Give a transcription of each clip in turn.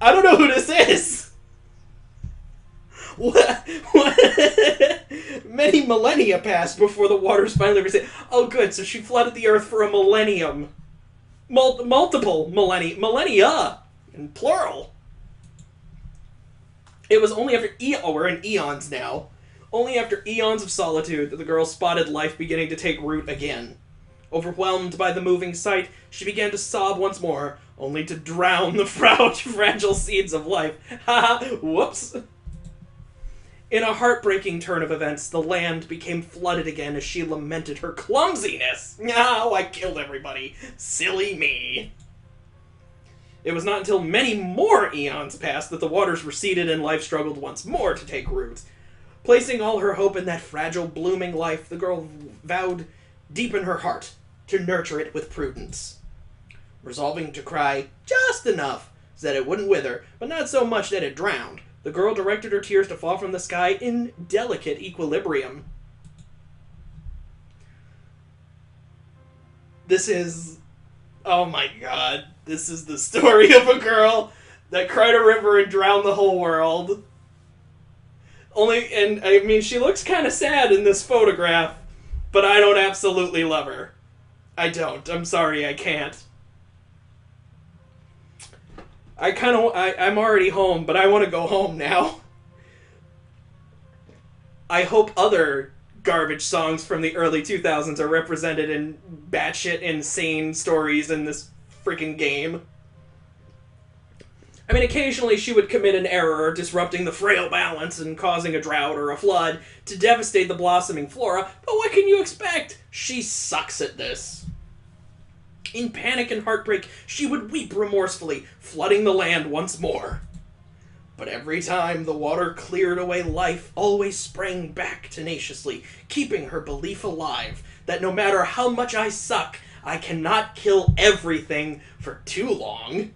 I don't know who this is. What? Many millennia passed before the waters finally receded. Oh, good. So she flooded the earth for a millennium. Multiple millennia, in plural. It was only after we're in eons now. Only after eons of solitude that the girl spotted life beginning to take root again. Overwhelmed by the moving sight, she began to sob once more, only to drown the fragile seeds of life. Whoops. In a heartbreaking turn of events, the land became flooded again as she lamented her clumsiness. Oh, I killed everybody. Silly me. It was not until many more eons passed that the waters receded and life struggled once more to take root. Placing all her hope in that fragile, blooming life, the girl vowed deep in her heart to nurture it with prudence. Resolving to cry just enough so that it wouldn't wither, but not so much that it drowned, the girl directed her tears to fall from the sky in delicate equilibrium. This is... oh my god. This is the story of a girl that cried a river and drowned the whole world. And I mean, she looks kind of sad in this photograph, but I don't absolutely love her. I don't. I'm sorry, I can't. I'm already home, but I want to go home now. I hope other garbage songs from the early 2000s are represented in batshit insane stories in this freaking game. I mean, occasionally she would commit an error, disrupting the frail balance and causing a drought or a flood to devastate the blossoming flora, but what can you expect? She sucks at this. In panic and heartbreak, she would weep remorsefully, flooding the land once more. But every time the water cleared away, life always sprang back tenaciously, keeping her belief alive that no matter how much I suck, I cannot kill everything for too long.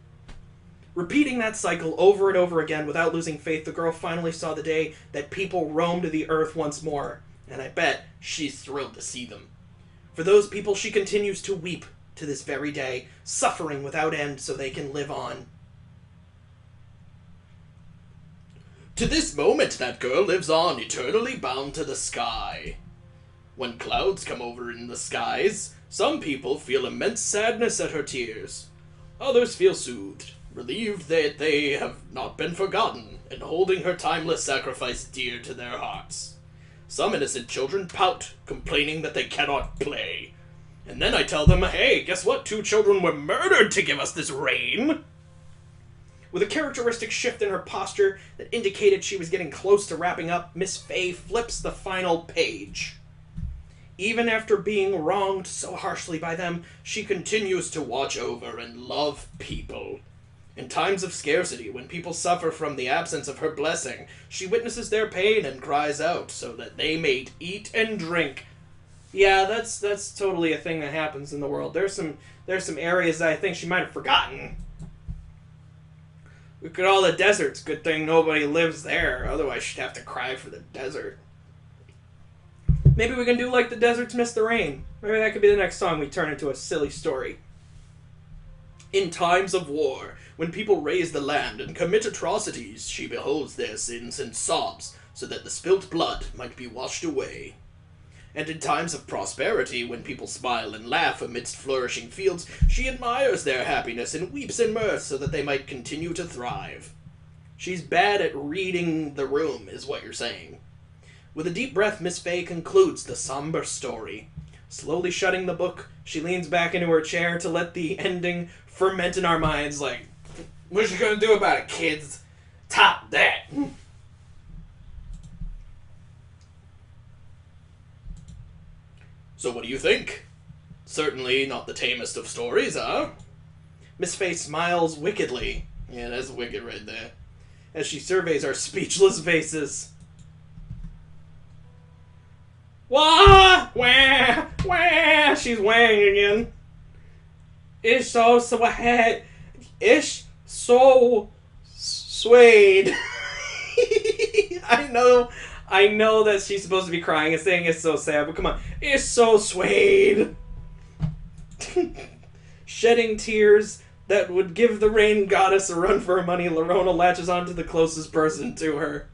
Repeating that cycle over and over again without losing faith, the girl finally saw the day that people roamed the earth once more, and I bet she's thrilled to see them. For those people, she continues to weep to this very day, suffering without end so they can live on. To this moment, that girl lives on, eternally bound to the sky. When clouds come over in the skies, some people feel immense sadness at her tears. Others feel soothed, relieved that they have not been forgotten, and holding her timeless sacrifice dear to their hearts. Some innocent children pout, complaining that they cannot play. And then I tell them, hey, guess what? 2 children were murdered to give us this rain. With a characteristic shift in her posture that indicated she was getting close to wrapping up, Miss Fay flips the final page. Even after being wronged so harshly by them, she continues to watch over and love people. In times of scarcity, when people suffer from the absence of her blessing, she witnesses their pain and cries out so that they may eat and drink. Yeah, that's totally a thing that happens in the world. There's some areas that I think she might have forgotten. Look at all the deserts. Good thing nobody lives there. Otherwise, she'd have to cry for the desert. Maybe we can do like the deserts miss the rain. Maybe that could be the next song we turn into a silly story. In times of war, when people raise the land and commit atrocities, she beholds their sins and sobs so that the spilt blood might be washed away. And in times of prosperity, when people smile and laugh amidst flourishing fields, she admires their happiness and weeps in mirth so that they might continue to thrive. She's bad at reading the room, is what you're saying. With a deep breath, Miss Fay concludes the somber story. Slowly shutting the book, she leans back into her chair to let the ending ferment in our minds like, what you gonna do about it, kids? Top that! So what do you think? Certainly not the tamest of stories, huh? Miss Fay smiles wickedly. Yeah, that's wicked right there. As she surveys our speechless faces. Wah! Wah! Wah! She's whang again. It's so swag. It's so swayed. I know that she's supposed to be crying and saying it's so sad, but come on. It's so swayed. Shedding tears, that would give the rain goddess a run for her money, Lorona latches onto the closest person to her.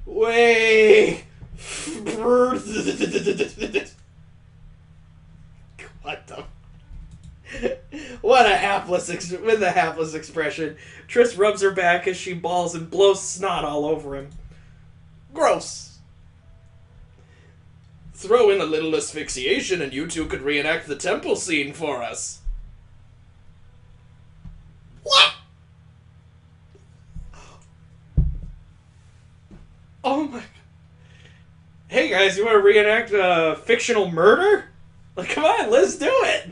Way. What the? What a hapless with a hapless expression. Triss rubs her back as she bawls and blows snot all over him. Gross. Throw in a little asphyxiation and you two could reenact the temple scene for us. What? Oh my... Hey guys, you want to reenact a fictional murder? Like, come on, let's do it!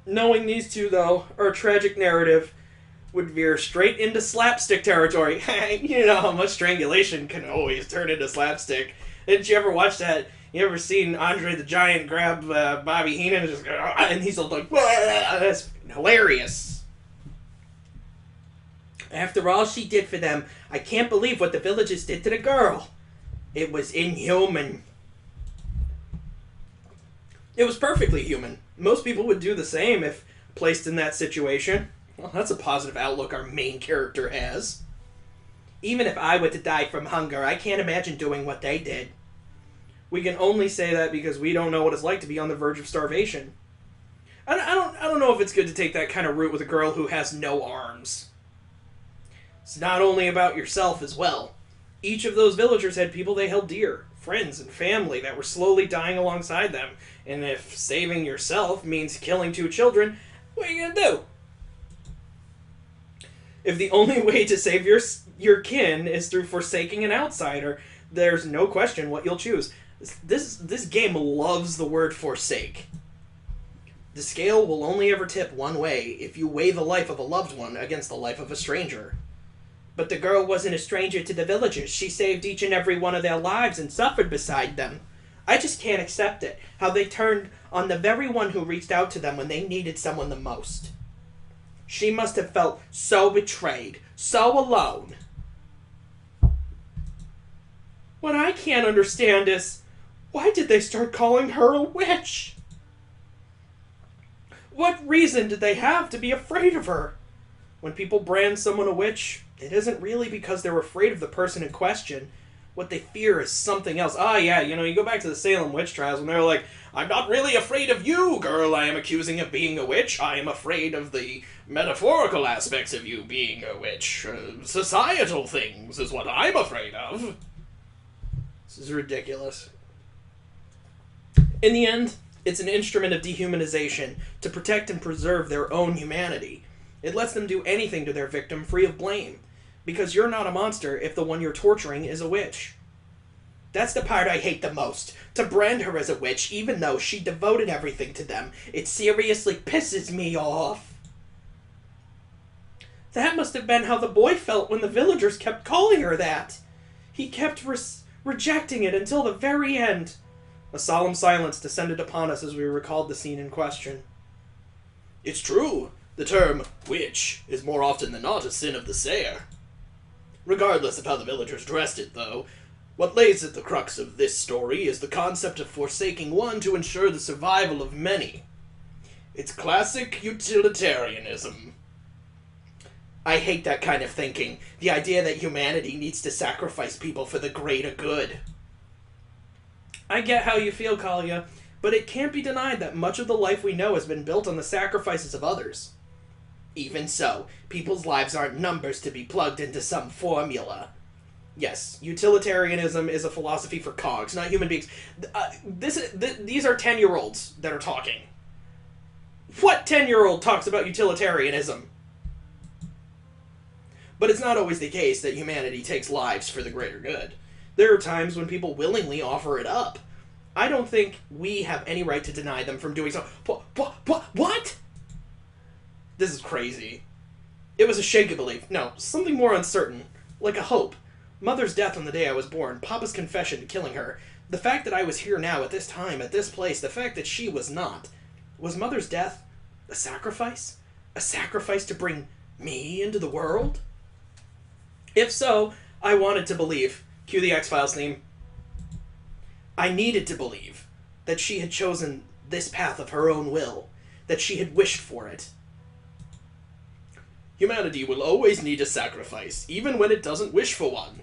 Knowing these two, though, our tragic narrative would veer straight into slapstick territory. You know how much strangulation can always turn into slapstick. Didn't you ever watch that? You ever seen Andre the Giant grab Bobby Heenan and just go, and he's all like, that's hilarious. After all she did for them, I can't believe what the villagers did to the girl. It was inhuman. It was perfectly human. Most people would do the same if placed in that situation. Well, that's a positive outlook our main character has. Even if I were to die from hunger, I can't imagine doing what they did. We can only say that because we don't know what it's like to be on the verge of starvation. I don't know if it's good to take that kind of route with a girl who has no arms. It's not only about yourself as well. Each of those villagers had people they held dear, friends and family that were slowly dying alongside them. And if saving yourself means killing 2 children, what are you gonna do? If the only way to save your kin is through forsaking an outsider, there's no question what you'll choose. This game loves the word forsake. The scale will only ever tip one way if you weigh the life of a loved one against the life of a stranger. But the girl wasn't a stranger to the villagers. She saved each and every one of their lives and suffered beside them. I just can't accept it, how they turned on the very one who reached out to them when they needed someone the most. She must have felt so betrayed, so alone. What I can't understand is, why did they start calling her a witch? What reason did they have to be afraid of her? When people brand someone a witch, it isn't really because they're afraid of the person in question. What they fear is something else. Ah, yeah, you go back to the Salem witch trials when they're like, I'm not really afraid of you, girl I am accusing of being a witch. I am afraid of the metaphorical aspects of you being a witch. Societal things is what I'm afraid of. This is ridiculous. In the end, it's an instrument of dehumanization to protect and preserve their own humanity. It lets them do anything to their victim free of blame. Because you're not a monster if the one you're torturing is a witch. That's the part I hate the most. To brand her as a witch, even though she devoted everything to them. It seriously pisses me off. That must have been how the boy felt when the villagers kept calling her that. He kept rejecting it until the very end. A solemn silence descended upon us as we recalled the scene in question. It's true. The term witch is more often than not a sin of the sayer. Regardless of how the villagers dressed it, though, what lays at the crux of this story is the concept of forsaking one to ensure the survival of many. It's classic utilitarianism. I hate that kind of thinking. The idea that humanity needs to sacrifice people for the greater good. I get how you feel, Kalia, but it can't be denied that much of the life we know has been built on the sacrifices of others. Even so, people's lives aren't numbers to be plugged into some formula. Yes, utilitarianism is a philosophy for cogs, not human beings. These are 10-year-olds that are talking. What 10-year-old talks about utilitarianism? But it's not always the case that humanity takes lives for the greater good. There are times when people willingly offer it up. I don't think we have any right to deny them from doing so. What? This is crazy. It was a shaky belief. No, something more uncertain. Like a hope. Mother's death on the day I was born. Papa's confession to killing her. The fact that I was here now, at this time, at this place. The fact that she was not. Was Mother's death a sacrifice? A sacrifice to bring me into the world? If so, I wanted to believe. Cue the X-Files theme. I needed to believe that she had chosen this path of her own will, that she had wished for it. Humanity will always need a sacrifice, even when it doesn't wish for one.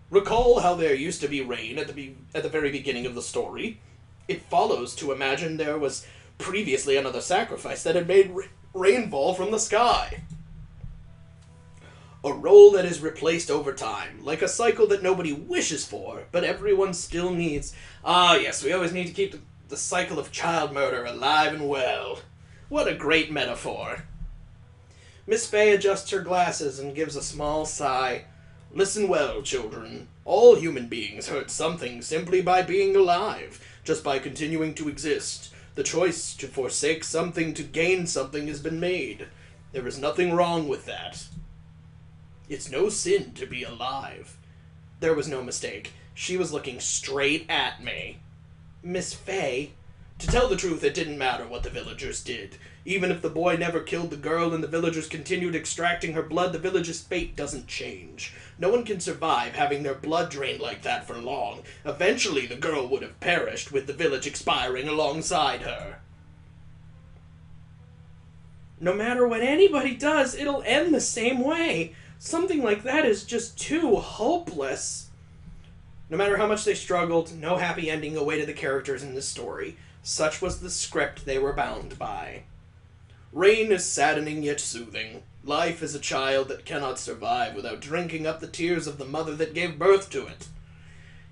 Recall how there used to be rain at the very beginning of the story. It follows to imagine there was previously another sacrifice that had made rain fall from the sky. A role that is replaced over time, like a cycle that nobody wishes for, but everyone still needs. Ah, yes, we always need to keep the cycle of child murder alive and well. What a great metaphor. Miss Fay adjusts her glasses and gives a small sigh. Listen well, children. All human beings hurt something simply by being alive, just by continuing to exist. The choice to forsake something to gain something has been made. There is nothing wrong with that. It's no sin to be alive. There was no mistake. She was looking straight at me. Miss Fay, to tell the truth, it didn't matter what the villagers did. Even if the boy never killed the girl and the villagers continued extracting her blood, the village's fate doesn't change. No one can survive having their blood drained like that for long. Eventually, the girl would have perished, with the village expiring alongside her. No matter what anybody does, it'll end the same way. Something like that is just too hopeless. No matter how much they struggled, no happy ending awaited the characters in this story. Such was the script they were bound by. Rain is saddening yet soothing. Life is a child that cannot survive without drinking up the tears of the mother that gave birth to it.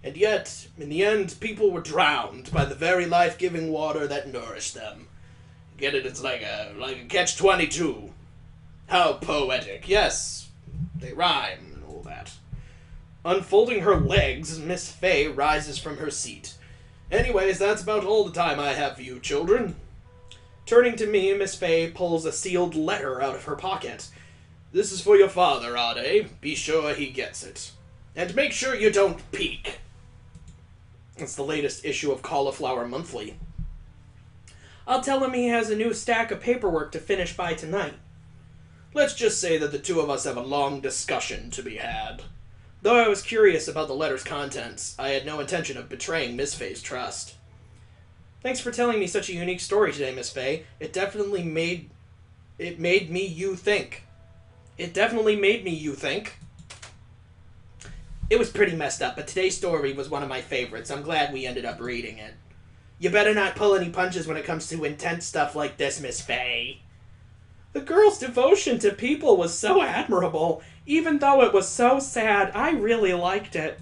And yet, in the end, people were drowned by the very life-giving water that nourished them. Get it? It's like a catch-22. How poetic. Yes, they rhyme and all that. Unfolding her legs, Miss Fay rises from her seat. Anyways, that's about all the time I have for you, children. Turning to me, Miss Fay pulls a sealed letter out of her pocket. This is for your father, Ade. Be sure he gets it. And make sure you don't peek. It's the latest issue of Cauliflower Monthly. I'll tell him he has a new stack of paperwork to finish by tonight. Let's just say that the two of us have a long discussion to be had. Though I was curious about the letter's contents, I had no intention of betraying Miss Fay's trust. Thanks for telling me such a unique story today, Miss Fay. It definitely made me you think. It definitely made me you think. It was pretty messed up, but today's story was one of my favorites. I'm glad we ended up reading it. You better not pull any punches when it comes to intense stuff like this, Miss Fay. The girl's devotion to people was so admirable. Even though it was so sad, I really liked it.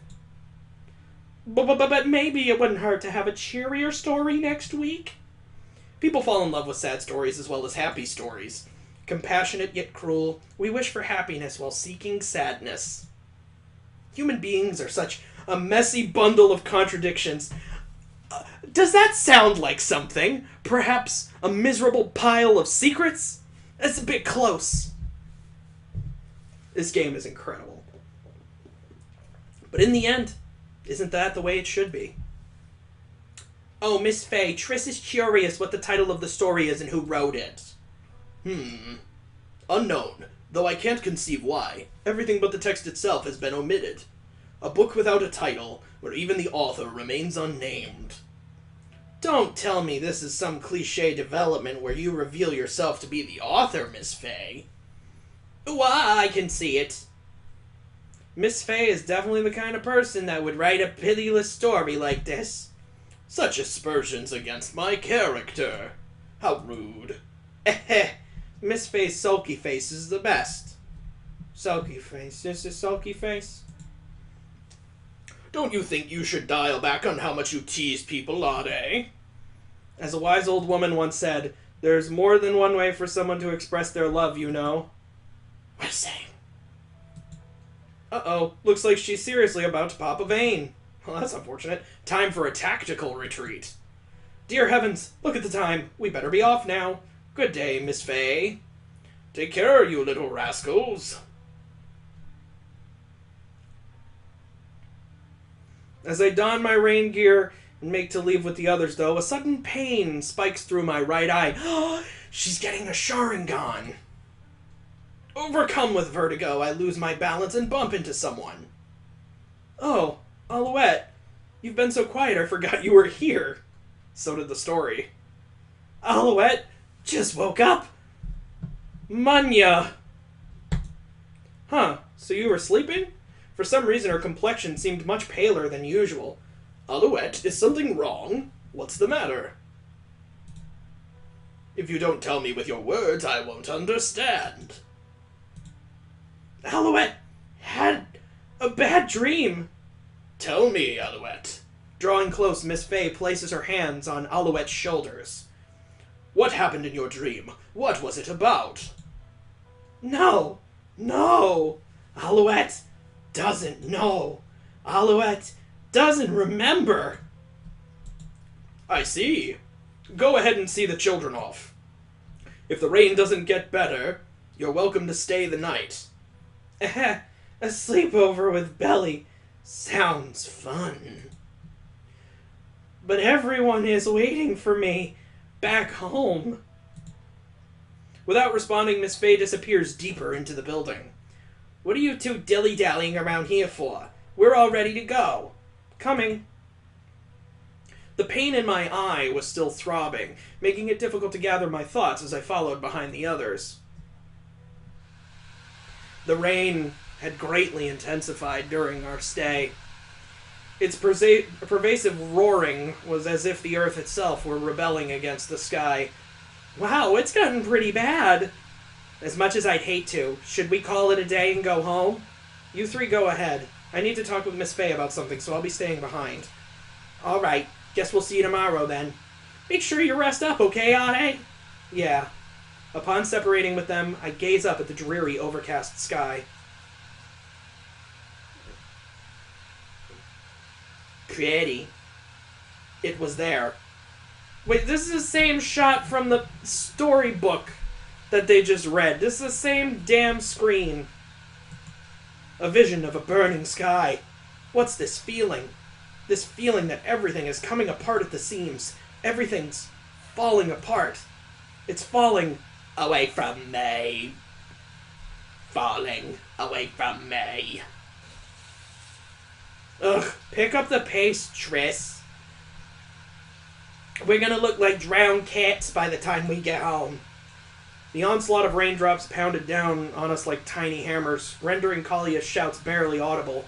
But maybe it wouldn't hurt to have a cheerier story next week. People fall in love with sad stories as well as happy stories. Compassionate yet cruel, we wish for happiness while seeking sadness. Human beings are such a messy bundle of contradictions. Does that sound like something? Perhaps a miserable pile of secrets? That's a bit close. This game is incredible. But in the end, isn't that the way it should be? Oh, Miss Fay, Triss is curious what the title of the story is and who wrote it. Unknown, though I can't conceive why. Everything but the text itself has been omitted. A book without a title, where even the author remains unnamed. Don't tell me this is some cliché development where you reveal yourself to be the author, Miss Fay. Why, I can see it. Miss Fay is definitely the kind of person that would write a pitiless story like this. Such aspersions against my character. How rude. Miss Fay's sulky face is the best. Sulky face? Just a sulky face? Don't you think you should dial back on how much you tease people, Ade? As a wise old woman once said, there's more than one way for someone to express their love, you know. What a saying. Uh-oh, looks like she's seriously about to pop a vein. Well, that's unfortunate. Time for a tactical retreat. Dear heavens, look at the time. We better be off now. Good day, Miss Fay. Take care, you little rascals. As I don my rain gear and make to leave with the others, though, a sudden pain spikes through my right eye. She's getting a Sharingan. Overcome with vertigo, I lose my balance and bump into someone. Oh, Alouette. You've been so quiet I forgot you were here. So did the story. Alouette just woke up. Munya. Huh, so you were sleeping? For some reason her complexion seemed much paler than usual. Alouette, is something wrong? What's the matter? If you don't tell me with your words, I won't understand. Alouette had a bad dream. Tell me, Alouette. Drawing close, Miss Fay places her hands on Alouette's shoulders. What happened in your dream? What was it about? No. Alouette doesn't know. Alouette doesn't remember. I see. Go ahead and see the children off. If the rain doesn't get better, you're welcome to stay the night. A sleepover with Belly sounds fun. But everyone is waiting for me back home. Without responding, Miss Fay disappears deeper into the building. What are you two dilly-dallying around here for? We're all ready to go. Coming. The pain in my eye was still throbbing, making it difficult to gather my thoughts as I followed behind the others. The rain had greatly intensified during our stay. Its pervasive roaring was as if the earth itself were rebelling against the sky. Wow, it's gotten pretty bad. As much as I'd hate to, should we call it a day and go home? You three go ahead. I need to talk with Miss Fay about something, so I'll be staying behind. All right, guess we'll see you tomorrow then. Make sure you rest up, okay, Ade? Yeah. Upon separating with them, I gaze up at the dreary, overcast sky. Pretty. It was there. Wait, this is the same shot from the storybook that they just read. This is the same damn screen. A vision of a burning sky. What's this feeling? This feeling that everything is coming apart at the seams. Everything's falling apart. It's falling away from me. Falling away from me. Ugh, pick up the pace, Triss. We're gonna look like drowned cats by the time we get home. The onslaught of raindrops pounded down on us like tiny hammers, rendering Kalia's shouts barely audible.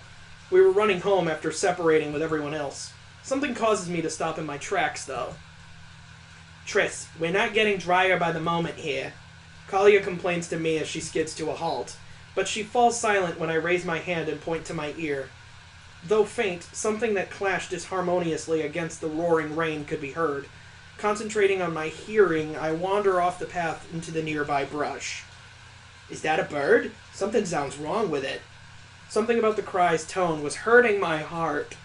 We were running home after separating with everyone else. Something causes me to stop in my tracks, though. Triss, we're not getting drier by the moment here. Kalia complains to me as she skids to a halt, but she falls silent when I raise my hand and point to my ear. Though faint, something that clashed disharmoniously against the roaring rain could be heard. Concentrating on my hearing, I wander off the path into the nearby brush. Is that a bird? Something sounds wrong with it. Something about the cry's tone was hurting my heart.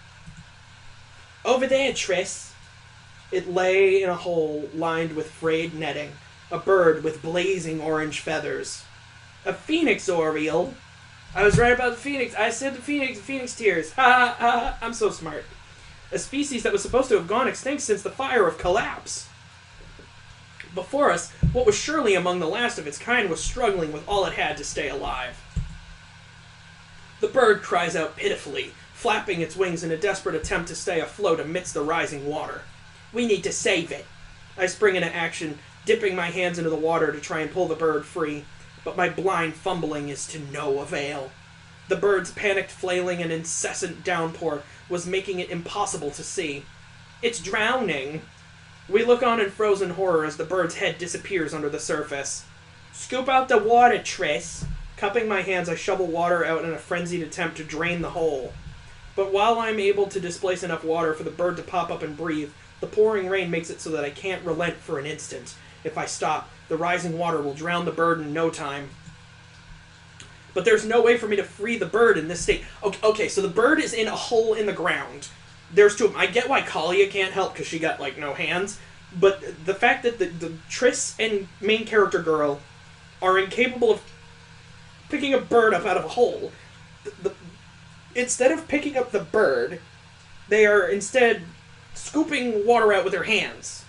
Over there, Triss. It lay in a hole lined with frayed netting, a bird with blazing orange feathers. A phoenix oriole. I was right about the phoenix. I said the phoenix tears. Ha ha ha. I'm so smart. A species that was supposed to have gone extinct since the fire of collapse. Before us, what was surely among the last of its kind was struggling with all it had to stay alive. The bird cries out pitifully, flapping its wings in a desperate attempt to stay afloat amidst the rising water. We need to save it. I spring into action, dipping my hands into the water to try and pull the bird free, but my blind fumbling is to no avail. The bird's panicked flailing and incessant downpour was making it impossible to see. It's drowning. We look on in frozen horror as the bird's head disappears under the surface. Scoop out the water, Triss. Cupping my hands, I shovel water out in a frenzied attempt to drain the hole. But while I'm able to displace enough water for the bird to pop up and breathe, the pouring rain makes it so that I can't relent for an instant. If I stop, the rising water will drown the bird in no time. But there's no way for me to free the bird in this state. Okay, so the bird is in a hole in the ground. There's two of them. I get why Kalia can't help because she got, no hands. But the fact that the Triss and main character girl are incapable of picking a bird up out of a hole. Instead of picking up the bird, they are instead scooping water out with their hands.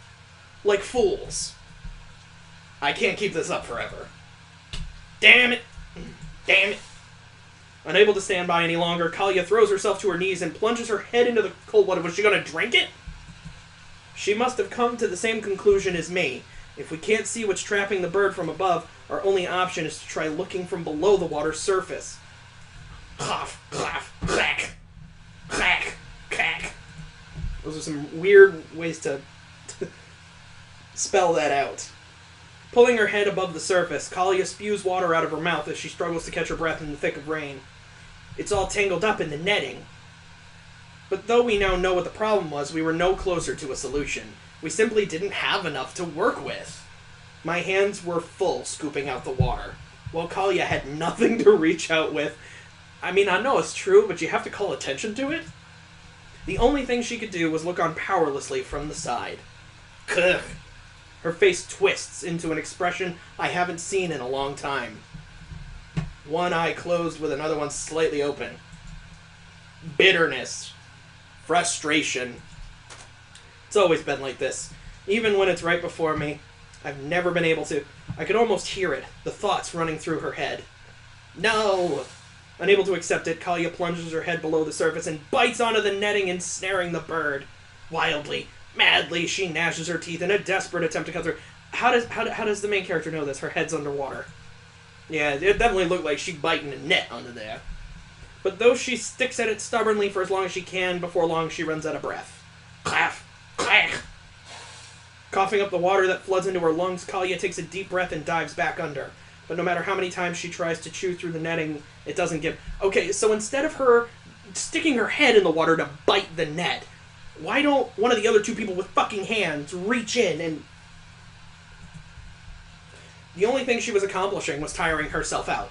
Like fools. I can't keep this up forever. Damn it. Damn it. Unable to stand by any longer, Kalia throws herself to her knees and plunges her head into the cold water. Was she going to drink it? She must have come to the same conclusion as me. If we can't see what's trapping the bird from above, our only option is to try looking from below the water's surface. Claff, claff, clack, clack, clack. Those are some weird ways to spell that out. Pulling her head above the surface, Kalia spews water out of her mouth as she struggles to catch her breath in the thick of rain. It's all tangled up in the netting. But though we now know what the problem was, we were no closer to a solution. We simply didn't have enough to work with. My hands were full scooping out the water, while Kalia had nothing to reach out with. I mean, I know it's true, but you have to call attention to it. The only thing she could do was look on powerlessly from the side. Ugh. Her face twists into an expression I haven't seen in a long time. One eye closed with another one slightly open. Bitterness. Frustration. It's always been like this. Even when it's right before me, I've never been able to. I could almost hear it, the thoughts running through her head. No! Unable to accept it, Kalia plunges her head below the surface and bites onto the netting, ensnaring the bird. Wildly, madly, she gnashes her teeth in a desperate attempt to cut through. How does the main character know this? Her head's underwater. Yeah, it definitely looked like she's biting a net under there. But though she sticks at it stubbornly for as long as she can, before long she runs out of breath. Claff! Clack! Coughing up the water that floods into her lungs, Kalia takes a deep breath and dives back under. But no matter how many times she tries to chew through the netting, it doesn't give. Okay, so instead of her sticking her head in the water to bite the net, why don't one of the other two people with fucking hands reach in and... The only thing she was accomplishing was tiring herself out.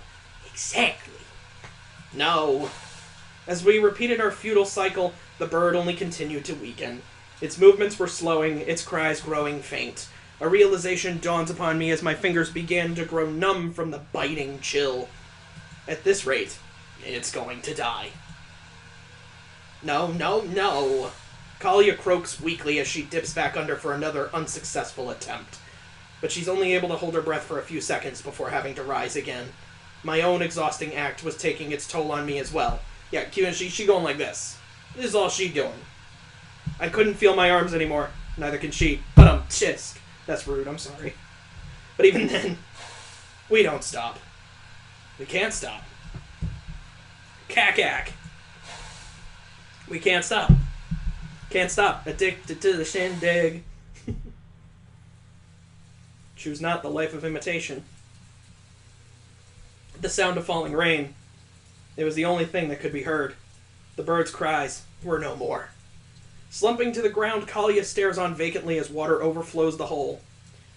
Exactly. No. As we repeated our futile cycle, the bird only continued to weaken. Its movements were slowing, its cries growing faint. A realization dawns upon me as my fingers begin to grow numb from the biting chill. At this rate, it's going to die. No, no, no. Kalia croaks weakly as she dips back under for another unsuccessful attempt. But she's only able to hold her breath for a few seconds before having to rise again. My own exhausting act was taking its toll on me as well. Yeah, she going like this. This is all she doing. I couldn't feel my arms anymore. Neither can she. But tisk. That's rude, I'm sorry. But even then, we don't stop. We can't stop. Cack. We can't stop. Can't stop. Addicted to the shindig. Choose not the life of imitation. The sound of falling rain. It was the only thing that could be heard. The bird's cries were no more. Slumping to the ground, Kalia stares on vacantly as water overflows the hole.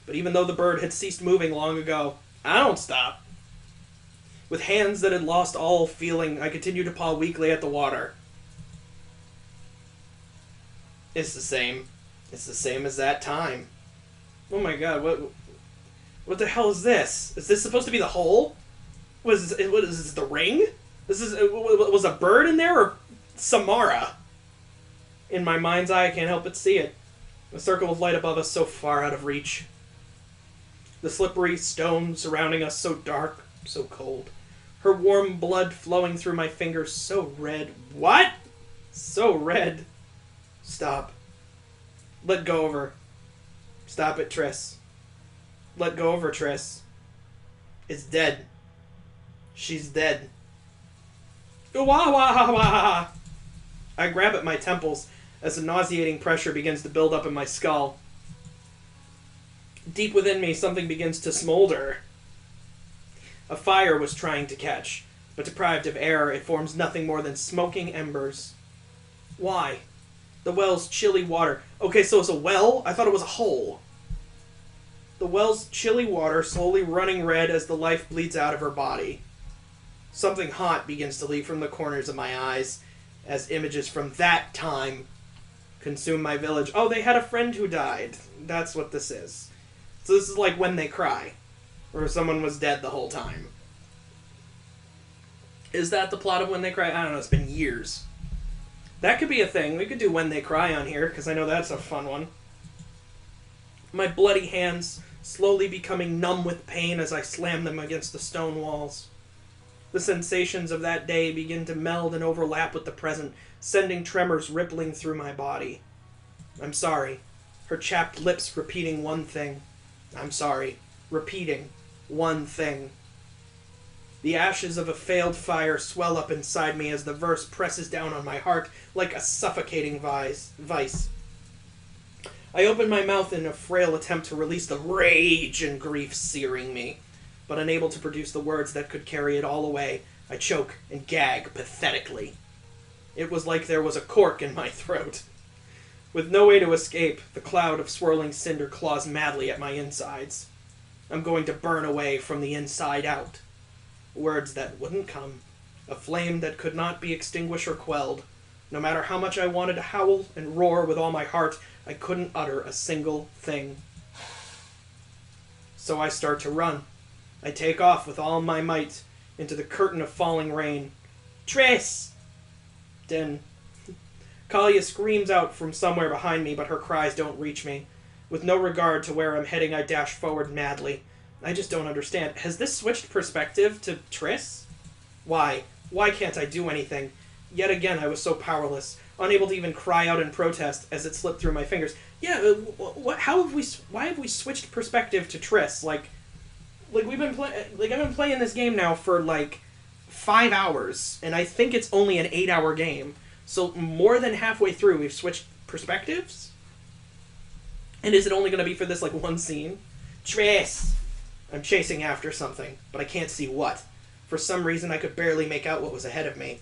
But even though the bird had ceased moving long ago, I don't stop. With hands that had lost all feeling, I continued to paw weakly at the water. It's the same. It's the same as that time. Oh my god, what the hell is this? Is this supposed to be the hole? What is this, the ring? Was a bird in there, or Samara? In my mind's eye, I can't help but see it. A circle of light above us so far out of reach. The slippery stone surrounding us so dark, so cold. Her warm blood flowing through my fingers so red. What? So red. Stop. Let go of her. Stop it, Triss. Let go of her, Triss. It's dead. She's dead. Wah, wah, wah. I grab at my temples as the nauseating pressure begins to build up in my skull. Deep within me, something begins to smolder. A fire was trying to catch, but deprived of air, it forms nothing more than smoking embers. Why? The well's chilly water. Okay, so it's a well? I thought it was a hole. The well's chilly water slowly running red as the life bleeds out of her body. Something hot begins to leak from the corners of my eyes as images from that time consume my village. Oh, they had a friend who died. That's what this is. So this is like When They Cry, where someone was dead the whole time. Is that the plot of When They Cry? I don't know, it's been years. That could be a thing. We could do When They Cry on here, because I know that's a fun one. My bloody hands slowly becoming numb with pain as I slam them against the stone walls. The sensations of that day begin to meld and overlap with the present, sending tremors rippling through my body. I'm sorry. Her chapped lips repeating one thing. I'm sorry. Repeating one thing. The ashes of a failed fire swell up inside me as the verse presses down on my heart like a suffocating vice. I open my mouth in a frail attempt to release the rage and grief searing me, but unable to produce the words that could carry it all away, I choke and gag pathetically. It was like there was a cork in my throat. With no way to escape, the cloud of swirling cinder claws madly at my insides. I'm going to burn away from the inside out. Words that wouldn't come. A flame that could not be extinguished or quelled. No matter how much I wanted to howl and roar with all my heart, I couldn't utter a single thing. So I start to run. I take off with all my might into the curtain of falling rain. Triss! Then Kalia screams out from somewhere behind me, but her cries don't reach me. With no regard to where I'm heading, I dash forward madly. I just don't understand. Has this switched perspective to Triss? Why? Why can't I do anything? Yet again, I was so powerless, unable to even cry out in protest as it slipped through my fingers. Yeah, why have we switched perspective to Triss? Like I've been playing this game now for 5 hours, and I think it's only an 8-hour game. So more than halfway through, we've switched perspectives? And is it only going to be for this one scene? Triss! I'm chasing after something, but I can't see what. For some reason, I could barely make out what was ahead of me.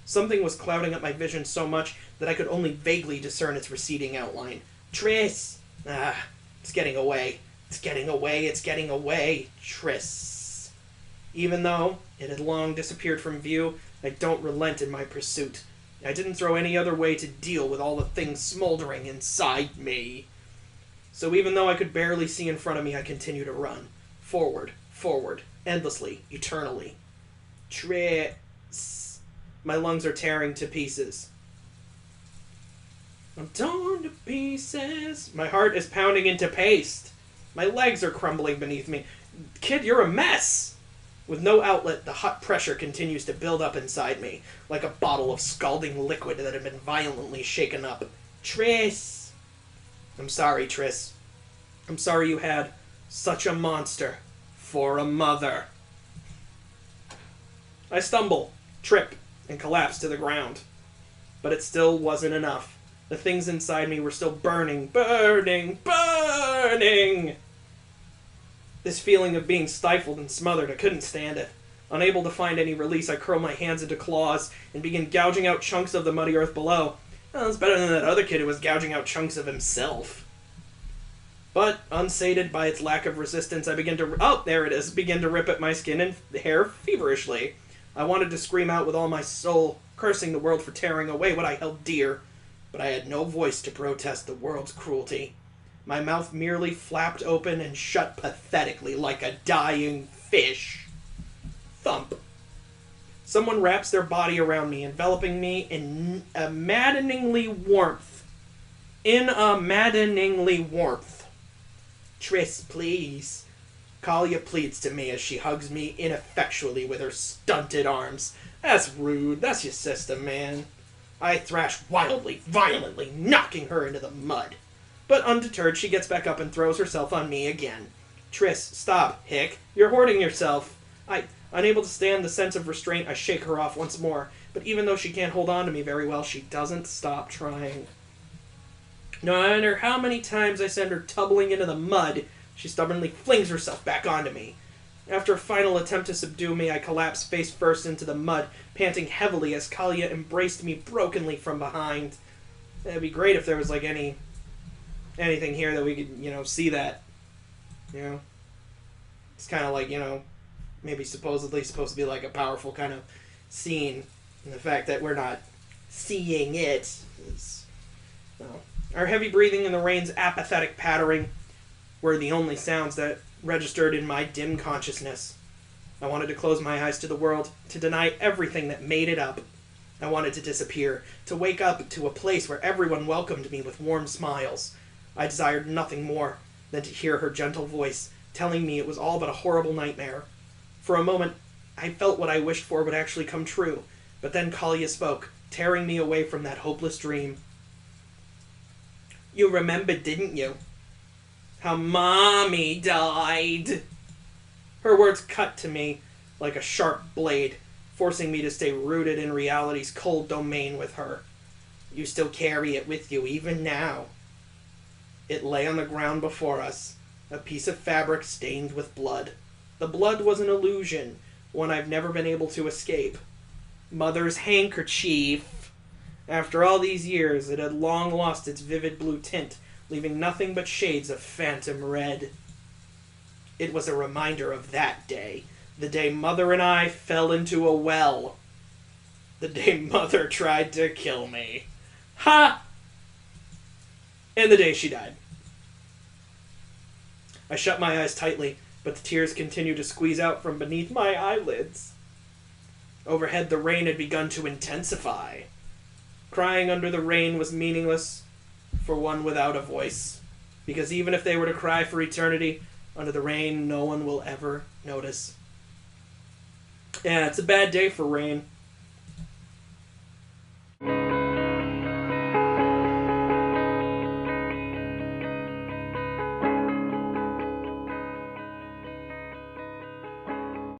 Something was clouding up my vision so much that I could only vaguely discern its receding outline. Triss! It's getting away. It's getting away. It's getting away. Triss. Even though it had long disappeared from view, I don't relent in my pursuit. I didn't throw any other way to deal with all the things smoldering inside me. So even though I could barely see in front of me, I continue to run. Forward, forward, endlessly, eternally. Triss. My lungs are tearing to pieces. I'm torn to pieces. My heart is pounding into paste. My legs are crumbling beneath me. Kid, you're a mess. With no outlet, the hot pressure continues to build up inside me, like a bottle of scalding liquid that had been violently shaken up. Triss! I'm sorry, Triss. I'm sorry you had such a monster for a mother. I stumble, trip, and collapse to the ground. But it still wasn't enough. The things inside me were still burning, burning, burning! This feeling of being stifled and smothered, I couldn't stand it. Unable to find any release, I curled my hands into claws and began gouging out chunks of the muddy earth below. Well, it's better than that other kid who was gouging out chunks of himself. But, unsated by its lack of resistance, I began to... Oh, there it is. Began to rip at my skin and hair feverishly. I wanted to scream out with all my soul, cursing the world for tearing away what I held dear. But I had no voice to protest the world's cruelty. My mouth merely flapped open and shut pathetically like a dying fish. Thump. Someone wraps their body around me, enveloping me in a maddeningly warmth. Triss, please. Kalia pleads to me as she hugs me ineffectually with her stunted arms. That's rude. That's your sister, man. I thrash wildly, violently, knocking her into the mud. But undeterred, she gets back up and throws herself on me again. Triss, stop, hick. You're hoarding yourself. Unable to stand the sense of restraint, I shake her off once more. But even though she can't hold on to me very well, she doesn't stop trying. No matter how many times I send her tumbling into the mud, she stubbornly flings herself back onto me. After a final attempt to subdue me, I collapse face first into the mud, panting heavily as Kalia embraced me brokenly from behind. It'd be great if there was anything here that we could, see that. It's kind of maybe supposedly supposed to be a powerful kind of scene. And the fact that we're not seeing it is... Our heavy breathing and the rain's apathetic pattering were the only sounds that registered in my dim consciousness. I wanted to close my eyes to the world, to deny everything that made it up. I wanted to disappear, to wake up to a place where everyone welcomed me with warm smiles. I desired nothing more than to hear her gentle voice telling me it was all but a horrible nightmare. For a moment, I felt what I wished for would actually come true. But then Kalia spoke, tearing me away from that hopeless dream. You remember, didn't you? How Mommy died. Her words cut to me like a sharp blade, forcing me to stay rooted in reality's cold domain with her. You still carry it with you, even now. It lay on the ground before us, a piece of fabric stained with blood. The blood was an illusion, one I've never been able to escape. Mother's handkerchief. After all these years, it had long lost its vivid blue tint, leaving nothing but shades of phantom red. It was a reminder of that day, the day Mother and I fell into a well. The day Mother tried to kill me. Ha! And the day she died. I shut my eyes tightly, but the tears continued to squeeze out from beneath my eyelids. Overhead, the rain had begun to intensify. Crying under the rain was meaningless for one without a voice, because even if they were to cry for eternity, under the rain, no one will ever notice. Yeah, it's a bad day for rain.